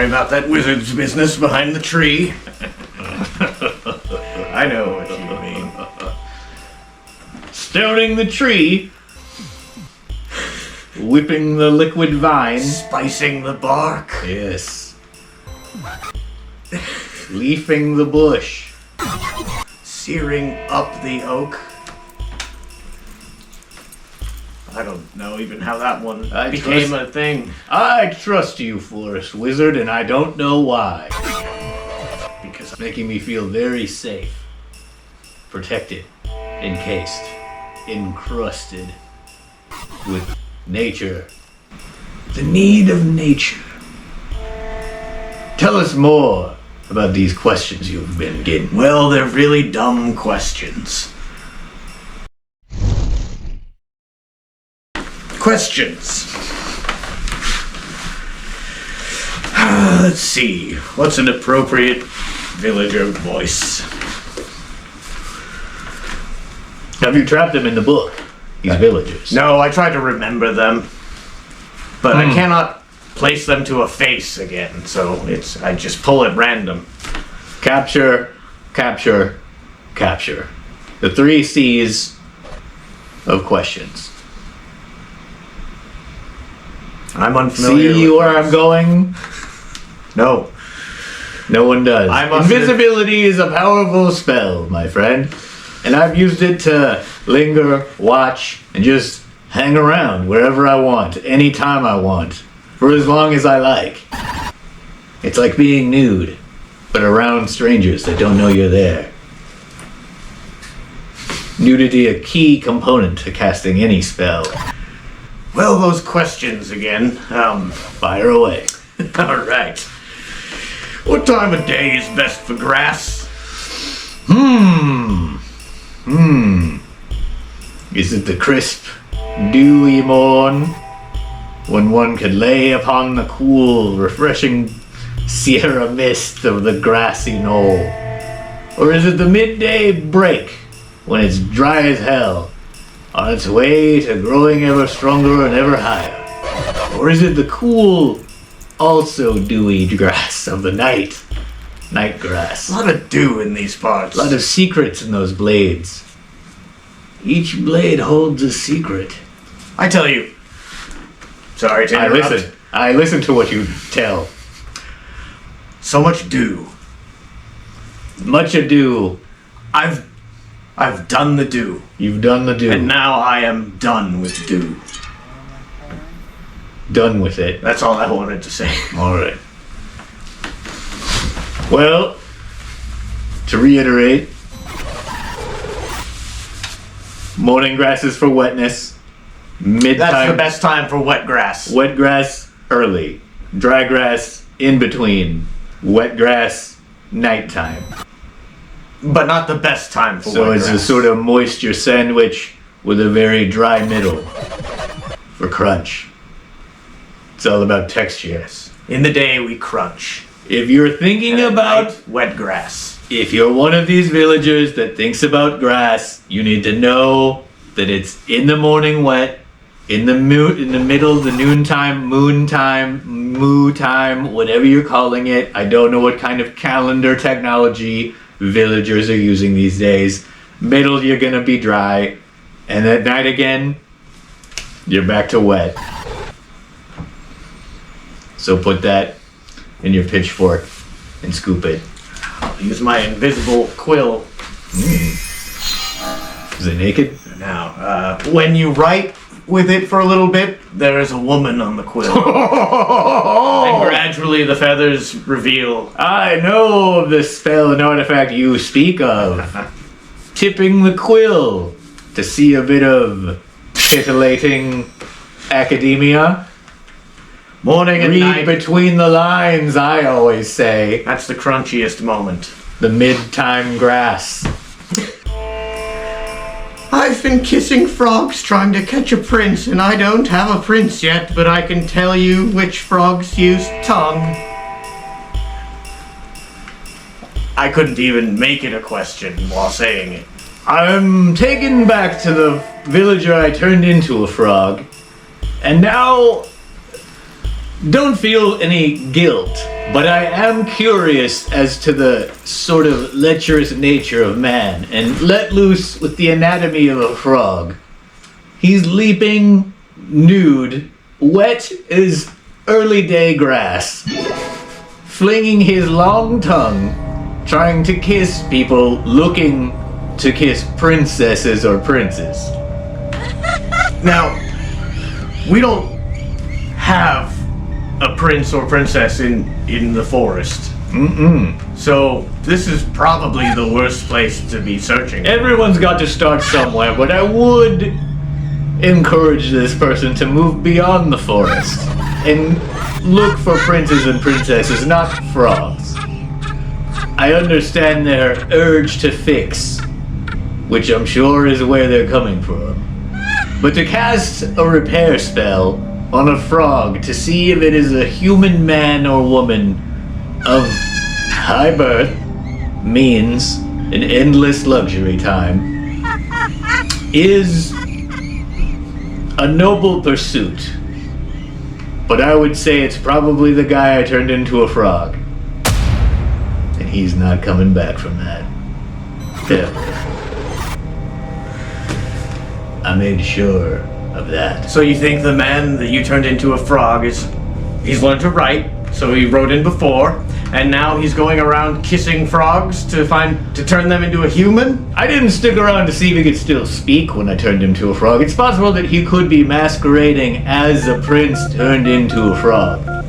Sorry about that wizard's business behind the tree. I know what you mean. Stoning the tree, whipping the liquid vine, Spicing the bark. yes, leafing the bush, Searing up the oak. I don't know even how that one I became trust- a thing. I trust you, Forest Wizard, and I don't know why. Because It's making me feel very safe, protected, encased, encrusted with nature. The need of nature. Tell us more about these questions you've been getting. well, they're really dumb questions. Questions. Let's see. What's an appropriate villager voice? Have you trapped them in the book? These villagers. No, I tried to remember them, but I cannot place them to a face again. So I just pull at random. Capture, capture, capture. The 3 C's of questions. I'm unfamiliar. See with where those. I'm going? No. No one does. I must Invisibility is a powerful spell, my friend. And I've used it to linger, watch, and just hang around wherever I want, anytime I want, for as long as I like. It's like being nude, but around strangers that don't know you're there. Nudity a key component to casting any spell. Well, those questions again. Fire away. All right. What time of day is best for grass? Is it the crisp, dewy morn, when one could lay upon the cool, refreshing Sierra mist of the grassy knoll? Or is it the midday break, when it's dry as hell, on its way to growing ever stronger and ever higher? Or is it the cool, also dewy grass of the night grass? A lot of dew in these parts. A lot of secrets in those blades. Each blade holds a secret. I tell you. Sorry to interrupt. I listen to what you tell. So much dew. Much ado. I've done the dew, You've done the do. and now I am done with dew. Done with it. That's all I wanted to say. Alright. Well, to reiterate, morning grass is for wetness. Mid That's time the best time for wet grass. wet grass early. Dry grass in between. Wet grass nighttime. But not the best time for So wet it's grass. a sort of moisture sandwich with a very dry middle for crunch. It's all about texture. Yes. In the day we crunch. If you're thinking And at about, night, wet grass. if you're one of these villagers that thinks about grass, you need to know that it's in the morning wet, in the middle, the noontime, moon time, moo time, whatever you're calling it. I don't know what kind of calendar technology villagers are using these days. Middle, you're gonna be dry, and at night again, you're back to wet. So put that in your pitchfork and scoop it. I'll use my invisible quill. Is it naked? Now, when you write with it for a little bit, there is a woman on the quill. And gradually the feathers reveal. I know of the spell and artifact you speak of. Tipping the quill to see a bit of titillating academia. Morning and Read night. between the lines, I always say. That's the crunchiest moment. The mid-time grass. I've been kissing frogs trying to catch a prince, and I don't have a prince yet, but I can tell you which frogs use tongue. I couldn't even make it a question while saying it. I'm taken back to the villager I turned into a frog. And now don't feel any guilt, but I am curious as to the sort of lecherous nature of man, and let loose with the anatomy of a frog. He's leaping nude, wet as early day grass, flinging his long tongue, trying to kiss people looking to kiss princesses or princes. Now, we don't have a prince or princess in the forest. So this is probably the worst place to be searching. Everyone's got to start somewhere, but I would encourage this person to move beyond the forest and look for princes and princesses, not frogs. I understand their urge to fix, which I'm sure is where they're coming from. But to cast a repair spell on a frog to see if it is a human man or woman of high birth means an endless luxury time is a noble pursuit. But I would say it's probably the guy I turned into a frog. And he's not coming back from that. Ever. I made sure of that. So you think the man that you turned into a frog he's learned to write, so he wrote in before, and now he's going around kissing frogs to turn them into a human? I didn't stick around to see if he could still speak when I turned him to a frog. It's possible that he could be masquerading as a prince turned into a frog.